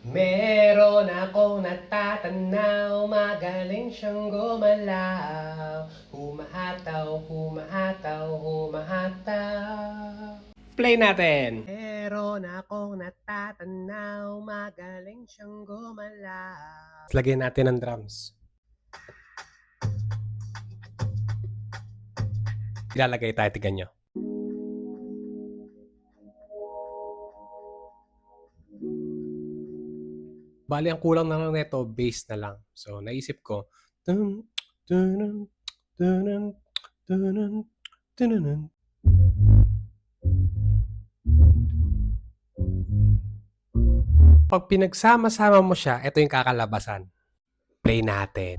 Meron akong natatanaw, magaling siyang gumalaw. Humahataw, humahataw, humahataw. Play natin! Meron akong natatanaw, magaling siyang gumalaw. Lagyan natin ng drums. Ilalagay tayo, tignan nyo. Bali, ang kulang na lang nito, bass na lang. So, naisip ko, dun, dun, dun, dun, dun. Pag pinagsama-sama mo siya, ito yung kakalabasan. Play natin.